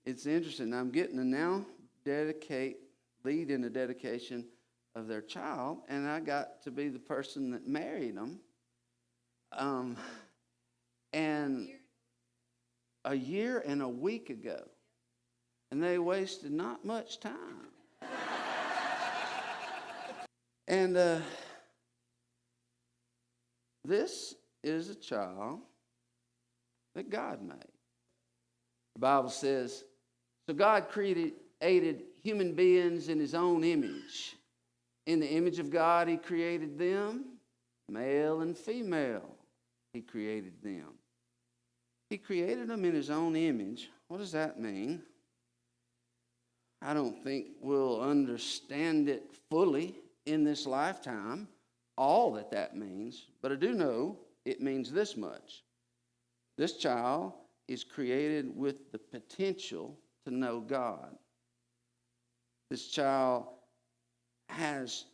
it's interesting. I'm getting to now lead in the dedication of their child, and I got to be the person that married them. And a year and a week ago, and they wasted not much time. And this is a child that God made. The Bible says, so God created human beings in his own image. In the image of God, he created them, male and female. He created them. He created them in his own image. What does that mean? I don't think we'll understand it fully in this lifetime, all that means, but I do know it means this much. This child is created with the potential to know God. This child has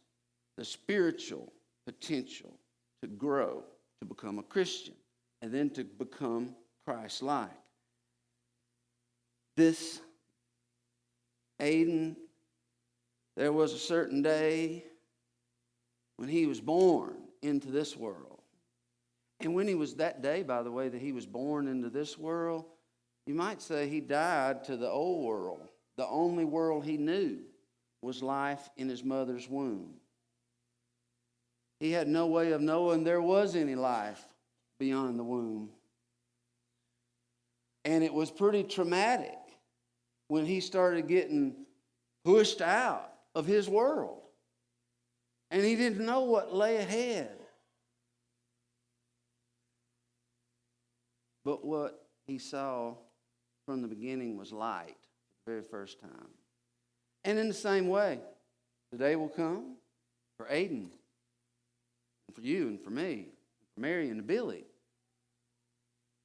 the spiritual potential to grow, to become a Christian, and then to become Christ-like. This Aiden, there was a certain day when he was born into this world. And when he was that day, by the way, that he was born into this world, you might say he died to the old world. The only world he knew was life in his mother's womb. He had no way of knowing there was any life beyond the womb. And it was pretty traumatic when he started getting pushed out of his world. And he didn't know what lay ahead. But what he saw from the beginning was light for the very first time. And in the same way, the day will come for Aiden, and for you and for me, and for Mary and Billy,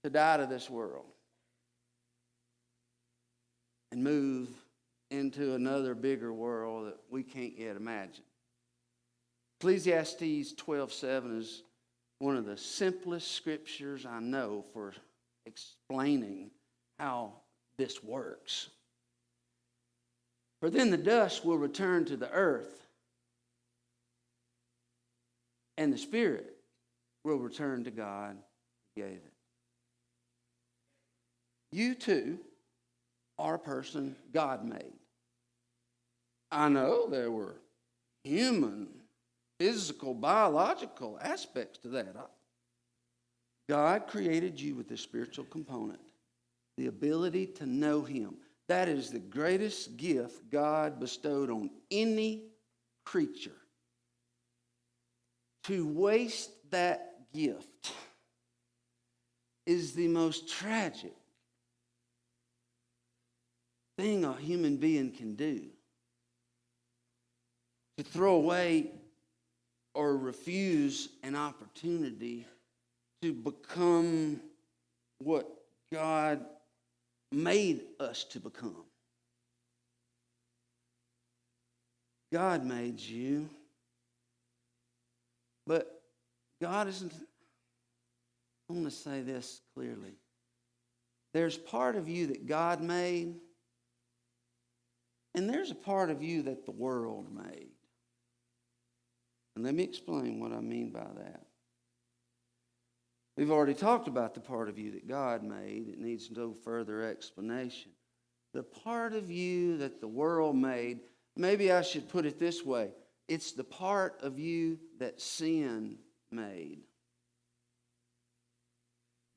to die to this world and move into another bigger world that we can't yet imagine. Ecclesiastes 12:7 is one of the simplest scriptures I know for explaining how this works. For then the dust will return to the earth, and the spirit will return to God who gave it. You too are a person God made. I know there were human, physical, biological aspects to that. God created you with a spiritual component, the ability to know him. That is the greatest gift God bestowed on any creature. To waste that gift is the most tragic thing a human being can do. To throw away or refuse an opportunity to become what God made us to become. God made you, but God isn't. I want to say this clearly. There's part of you that God made, and there's a part of you that the world made. And let me explain what I mean by that. We've already talked about the part of you that God made. It needs no further explanation. The part of you that the world made, maybe I should put it this way. It's the part of you that sin made.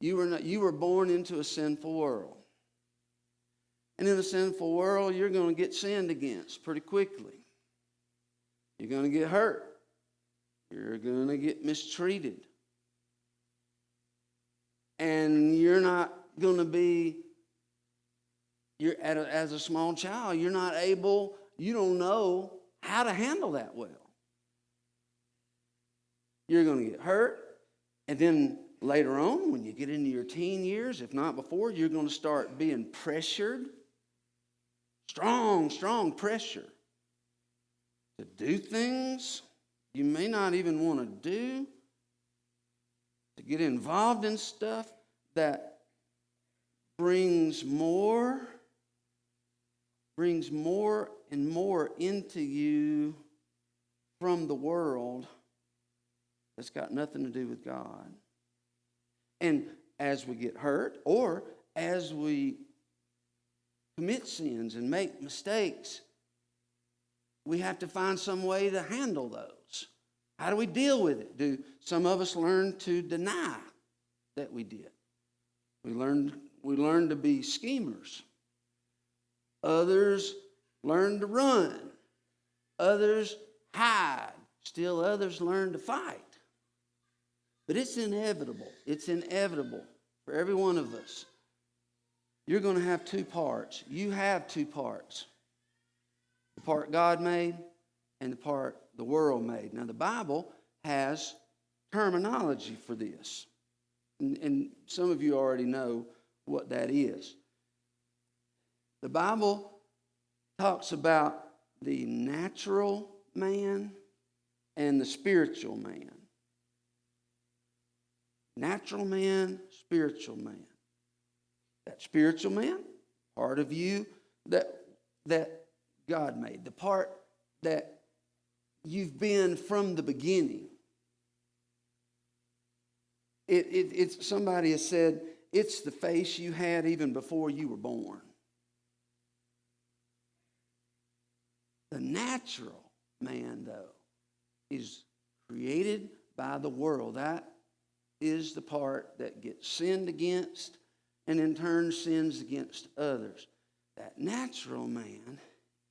You were born into a sinful world. And in a sinful world, you're going to get sinned against pretty quickly. You're going to get hurt. You're going to get mistreated. And you're not going to be, as a small child, you don't know how to handle that well. You're going to get hurt. And then later on, when you get into your teen years, if not before, you're going to start being pressured. Strong pressure to do things you may not even want to do, to get involved in stuff that brings more brings more and more into you from the world that's got nothing to do with God. And as we get hurt, or as we commit sins and make mistakes, we have to find some way to handle those. How do we deal with it? Do some of us learn to deny that we did? We learn to be schemers. Others learn to run. Others hide. Still others learn to fight. But it's inevitable. It's inevitable for every one of us. You're going to have two parts. You have two parts. The part God made and the part the world made. Now, the Bible has terminology for this. And some of you already know what that is. The Bible talks about the natural man and the spiritual man. Natural man, spiritual man. That spiritual man, part of you that God made. The part that you've been from the beginning. It's somebody has said, it's the face you had even before you were born. The natural man, though, is created by the world. That is the part that gets sinned against and in turn sins against others. That natural man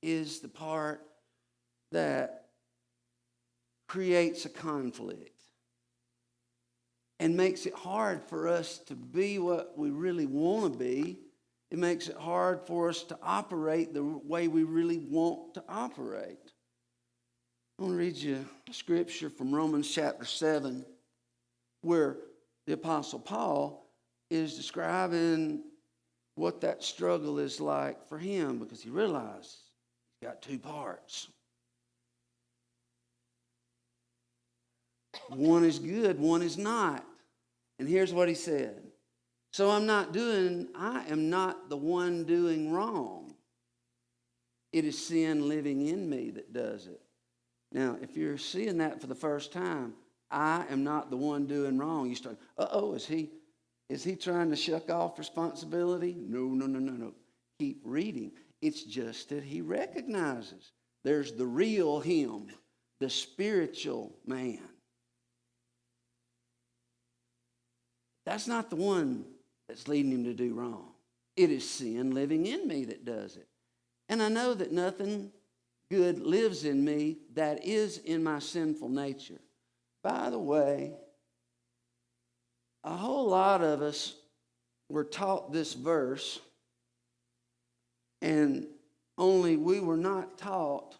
is the part that creates a conflict and makes it hard for us to be what we really want to be. It makes it hard for us to operate the way we really want to operate. I want to read you a scripture from Romans chapter 7, where the Apostle Paul is describing what that struggle is like for him, because he realized he's got two parts. One is good, one is not. And here's what he said. So I am not the one doing wrong. It is sin living in me that does it. Now, if you're seeing that for the first time, I am not the one doing wrong. You start, is he trying to shuck off responsibility? No. Keep reading. It's just that he recognizes there's the real him, the spiritual man. That's not the one that's leading him to do wrong. It is sin living in me that does it. And I know that nothing good lives in me that is in my sinful nature. By the way, a whole lot of us were taught this verse, and only we were not taught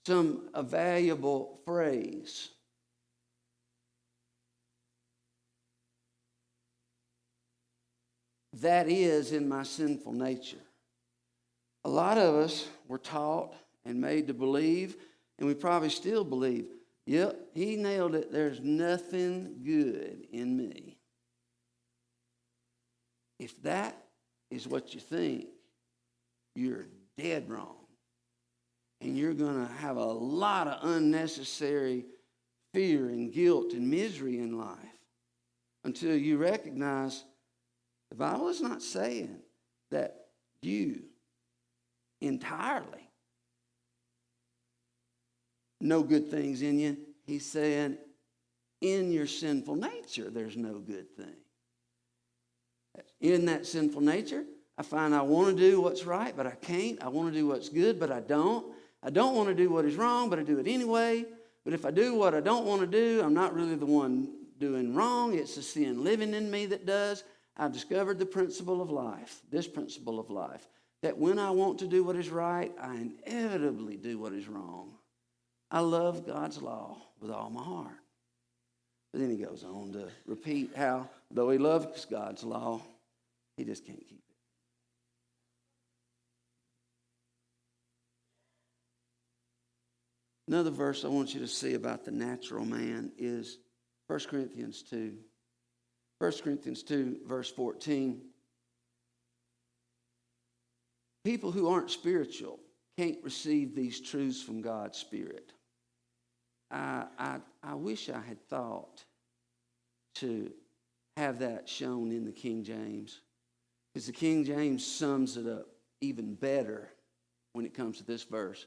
a valuable phrase. That is in my sinful nature. A lot of us were taught and made to believe, and we probably still believe, yep, he nailed it. There's nothing good in me. If that is what you think, you're dead wrong. And you're going to have a lot of unnecessary fear and guilt and misery in life until you recognize the Bible is not saying that you entirely no good things in you. He's saying in your sinful nature there's no good thing. In that sinful nature, I find I want to do what's right, but I can't. I want to do what's good, but I don't. I don't want to do what is wrong, but I do it anyway. But if I do what I don't want to do, I'm not really the one doing wrong. It's the sin living in me that does. I've discovered the principle of life, this principle of life, that when I want to do what is right, I inevitably do what is wrong. I love God's law with all my heart. But then he goes on to repeat how, though he loves God's law, he just can't keep it. Another verse I want you to see about the natural man is 1 Corinthians 2. 1 Corinthians 2, verse 14. People who aren't spiritual can't receive these truths from God's Spirit. I wish I had thought to have that shown in the King James, because the King James sums it up even better when it comes to this verse.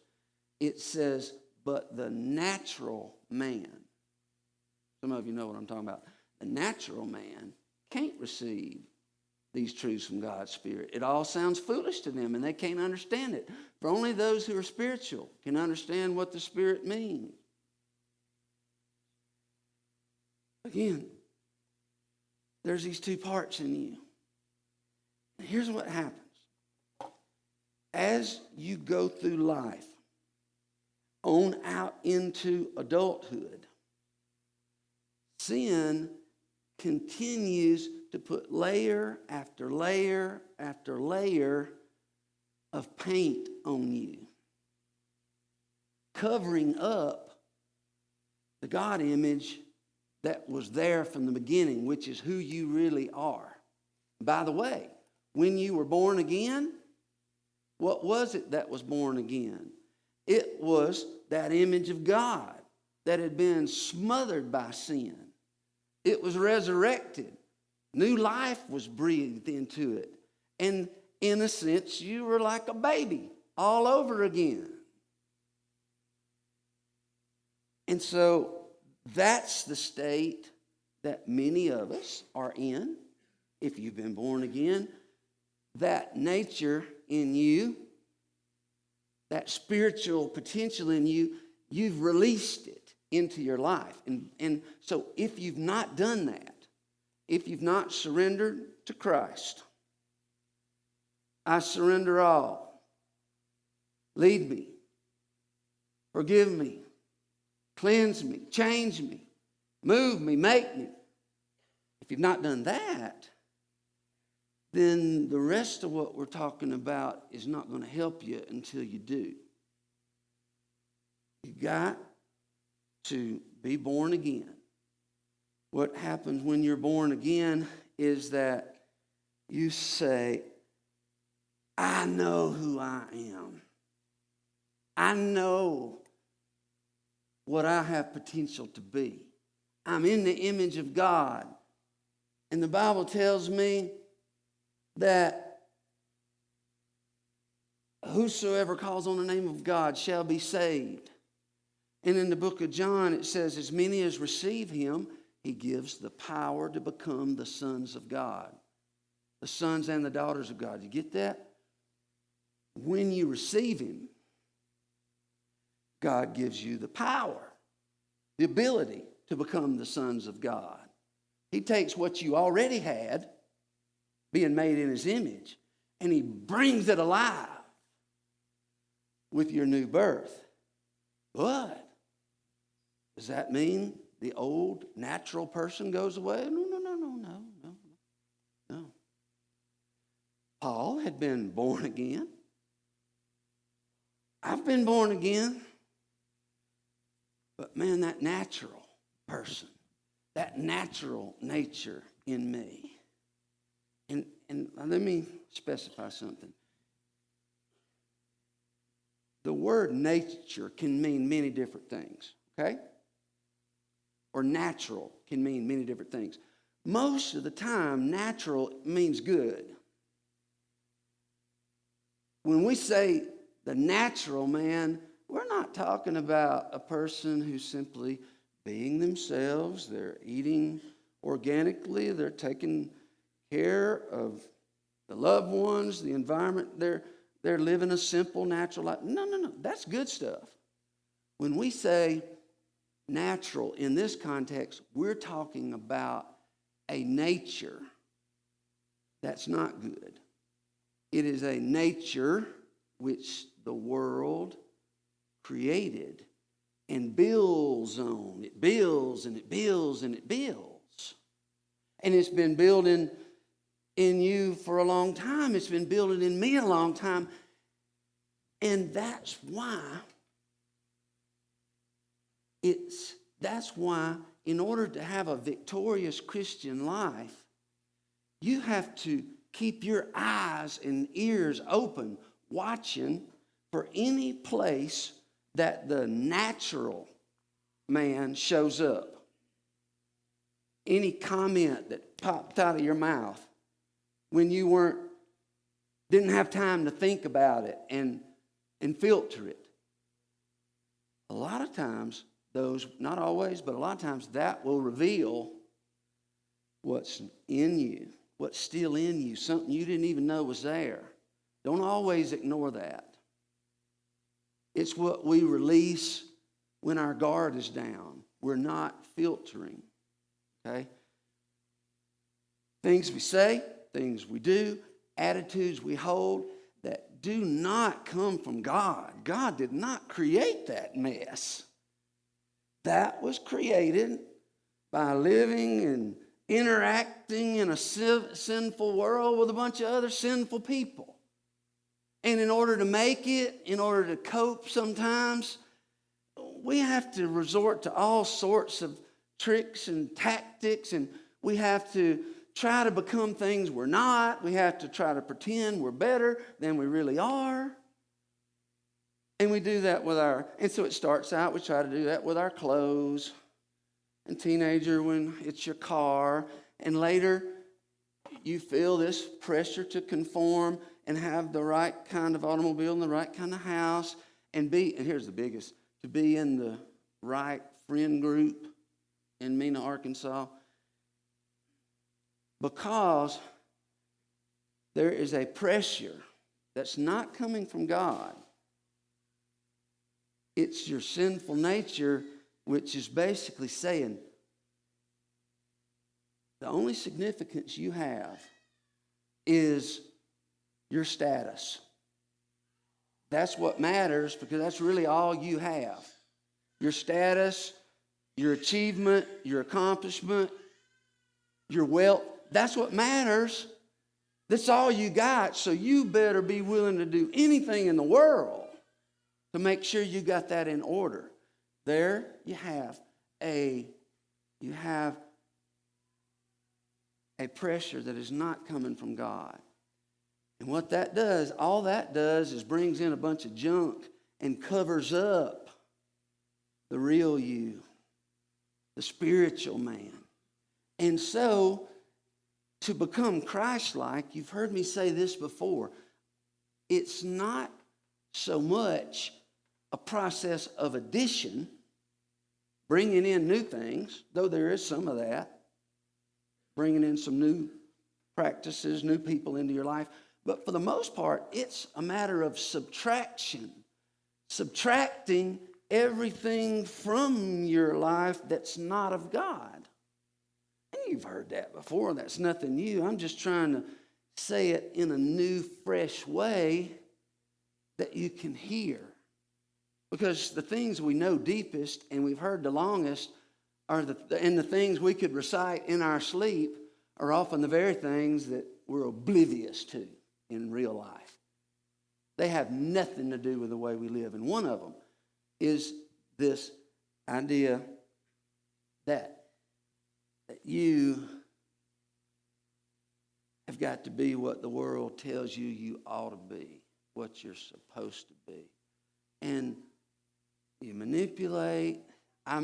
It says, but the natural man, some of you know what I'm talking about, the natural man can't receive these truths from God's Spirit. It all sounds foolish to them, and they can't understand it. For only those who are spiritual can understand what the Spirit means. Again, there's these two parts in you. And here's what happens. As you go through life, on out into adulthood, sin continues to put layer after layer after layer of paint on you, covering up the God image that was there from the beginning, which is who you really are. By the way, when you were born again, what was it that was born again? It was that image of God that had been smothered by sin. It was resurrected. New life was breathed into it. And in a sense, you were like a baby all over again. And so that's the state that many of us are in. If you've been born again, that nature in you, that spiritual potential in you, you've released it into your life. And so if you've not done that, if you've not surrendered to Christ, I surrender all. Lead me. Forgive me. Cleanse me. Change me. Move me. Make me. If you've not done that, then the rest of what we're talking about is not going to help you until you do. You got to be born again. What happens when you're born again is that you say, I know who I am. I know what I have potential to be. I'm in the image of God. And the Bible tells me that whosoever calls on the name of God shall be saved. And in the book of John, it says, as many as receive him, he gives the power to become the sons of God. The sons and the daughters of God. You get that? When you receive him, God gives you the power, the ability to become the sons of God. He takes what you already had, being made in his image, and he brings it alive with your new birth. But does that mean the old natural person goes away? No. Paul had been born again. I've been born again. But man, that natural person, that natural nature in me. And let me specify something. The word nature can mean many different things, okay? Or natural can mean many different things. Most of the time, natural means good. When we say the natural man, we're not talking about a person who's simply being themselves. They're eating organically. They're taking care of the loved ones, the environment. They're living a simple, natural life. No. That's good stuff. When we say natural in this context, we're talking about a nature that's not good. It is a nature which the world created and builds on. It builds and it builds and it builds. And it's been building in you for a long time. It's been building in me a long time. And that's why in order to have a victorious Christian life, you have to keep your eyes and ears open watching for any place that the natural man shows up. Any comment that popped out of your mouth when you didn't have time to think about it and filter it. A lot of times, not always, but a lot of times that will reveal what's in you, what's still in you, something you didn't even know was there. Don't always ignore that. It's what we release when our guard is down. We're not filtering, okay? Things we say, things we do, attitudes we hold that do not come from God. God did not create that mess. That was created by living and interacting in a sinful world with a bunch of other sinful people. And in order to make it, in order to cope sometimes, we have to resort to all sorts of tricks and tactics, and we have to try to become things we're not. We have to try to pretend we're better than we really are. And we do that and so it starts out, we try to do that with our clothes. And teenager, when it's your car. And later, you feel this pressure to conform and have the right kind of automobile and the right kind of house. And here's the biggest, to be in the right friend group in Mena, Arkansas. Because there is a pressure that's not coming from God. It's your sinful nature, which is basically saying the only significance you have is your status. That's what matters, because that's really all you have. Your status, your achievement, your accomplishment, your wealth, that's what matters. That's all you got, so you better be willing to do anything in the world to make sure you got that in order. There you have a pressure that is not coming from God. And what that does, all that does is brings in a bunch of junk and covers up the real you, the spiritual man. And so, to become Christ-like, you've heard me say this before, it's not so much a process of addition, bringing in new things, though there is some of that, bringing in some new practices, new people into your life. But for the most part, it's a matter of subtraction, subtracting everything from your life that's not of God. And you've heard that before. That's nothing new. I'm just trying to say it in a new, fresh way that you can hear. Because the things we know deepest and we've heard the longest and the things we could recite in our sleep are often the very things that we're oblivious to in real life. They have nothing to do with the way we live. And one of them is this idea that you have got to be what the world tells you you ought to be, what you're supposed to be. And you manipulate, I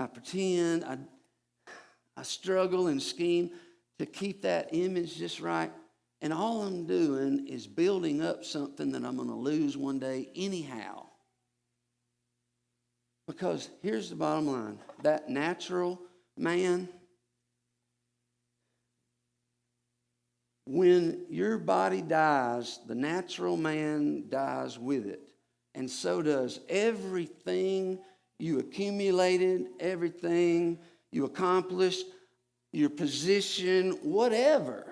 pretend, I struggle and scheme to keep that image just right. And all I'm doing is building up something that I'm going to lose one day anyhow. Because here's the bottom line. That natural man, when your body dies, the natural man dies with it. And so does everything you accumulated, everything you accomplished, your position, whatever,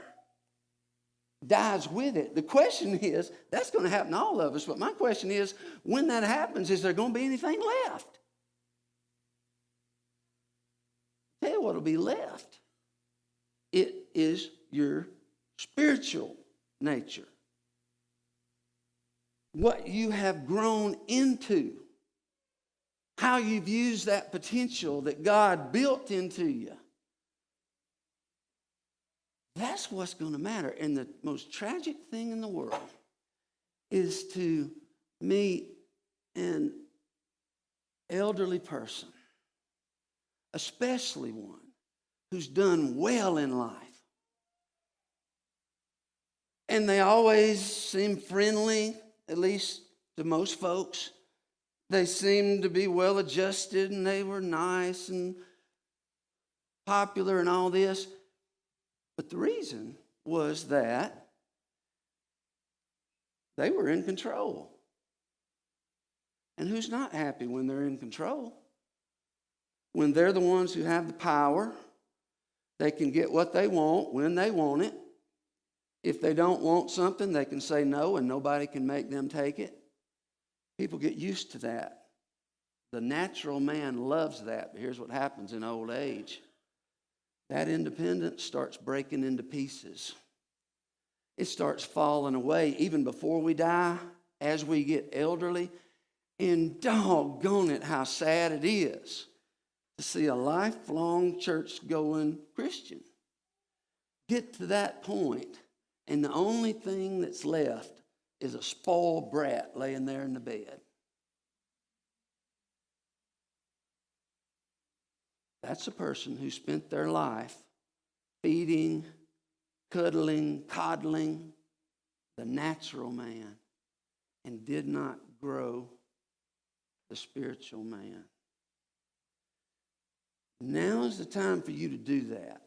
dies with it. The question is, that's going to happen to all of us, but my question is, when that happens, is there going to be anything left? I'll tell you what will be left. It is your spiritual nature. What you have grown into. How you've used that potential that God built into you. That's what's going to matter. And the most tragic thing in the world is to meet an elderly person, especially one who's done well in life. And they always seem friendly, at least to most folks. They seemed to be well adjusted, and they were nice and popular and all this. But the reason was that they were in control. And who's not happy when they're in control? When they're the ones who have the power, they can get what they want when they want it. If they don't want something, they can say no, and nobody can make them take it. People get used to that. The natural man loves that, but here's what happens in old age. That independence starts breaking into pieces. It starts falling away even before we die, as we get elderly. And doggone it, how sad it is to see a lifelong church-going Christian get to that point, and the only thing that's left is a spoiled brat laying there in the bed. That's a person who spent their life feeding, cuddling, coddling the natural man and did not grow the spiritual man. Now is the time for you to do that.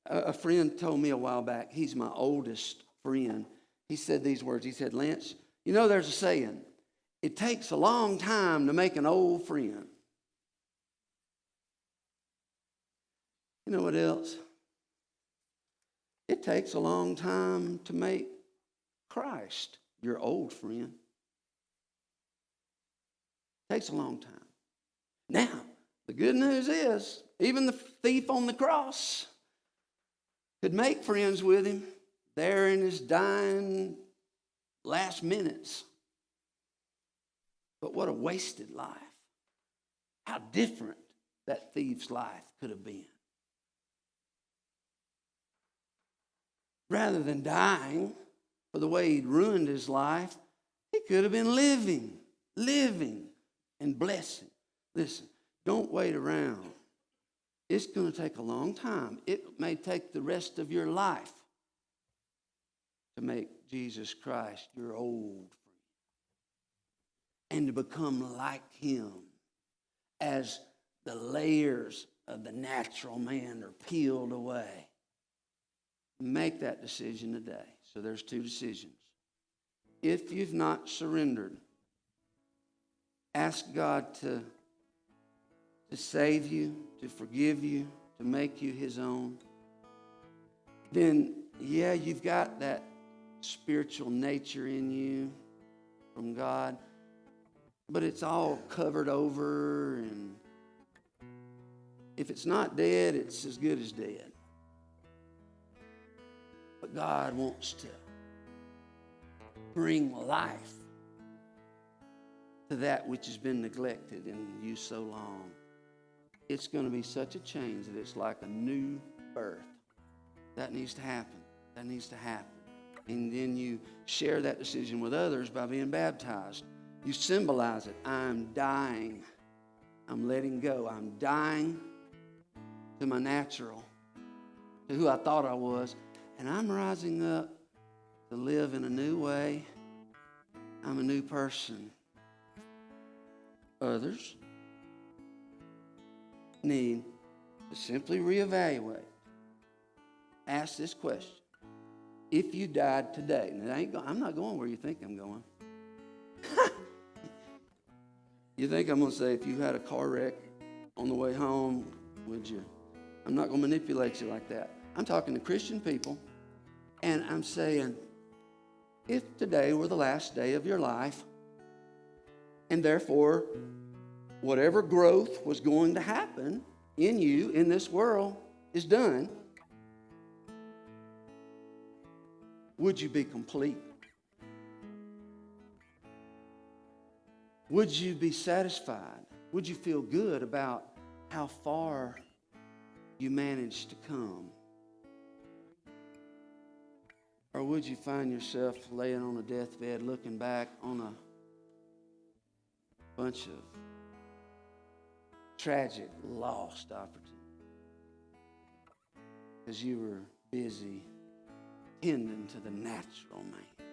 A friend told me a while back, he's my oldest friend. He said these words. He said, Lance, you know there's a saying, it takes a long time to make an old friend. You know what else? It takes a long time to make Christ your old friend. It takes a long time. Now, the good news is, even the thief on the cross could make friends with him there in his dying last minutes. But what a wasted life. How different that thief's life could have been. Rather than dying for the way he'd ruined his life, he could have been living and blessing. Listen, don't wait around. It's going to take a long time. It may take the rest of your life to make Jesus Christ your old friend and to become like him as the layers of the natural man are peeled away. Make that decision today. So there's two decisions. If you've not surrendered, ask God to save you, to forgive you, to make you his own. Then, yeah, you've got that spiritual nature in you from God, but it's all covered over, and if it's not dead, it's as good as dead. But God wants to bring life to that which has been neglected in you so long. It's going to be such a change that it's like a new birth. That needs to happen. That needs to happen. And then you share that decision with others by being baptized. You symbolize it. I'm dying. I'm letting go. I'm dying to my natural, to who I thought I was. And I'm rising up to live in a new way. I'm a new person. Others need to simply reevaluate. Ask this question. If you died today, and I'm not going where you think I'm going. You think I'm going to say, if you had a car wreck on the way home, would you? I'm not going to manipulate you like that. I'm talking to Christian people, and I'm saying, if today were the last day of your life, and therefore whatever growth was going to happen in you in this world is done, would you be complete? Would you be satisfied? Would you feel good about how far you managed to come? Or Or would you find yourself laying on a deathbed looking back on a bunch of tragic, lost opportunities because you were busy tending to the natural man?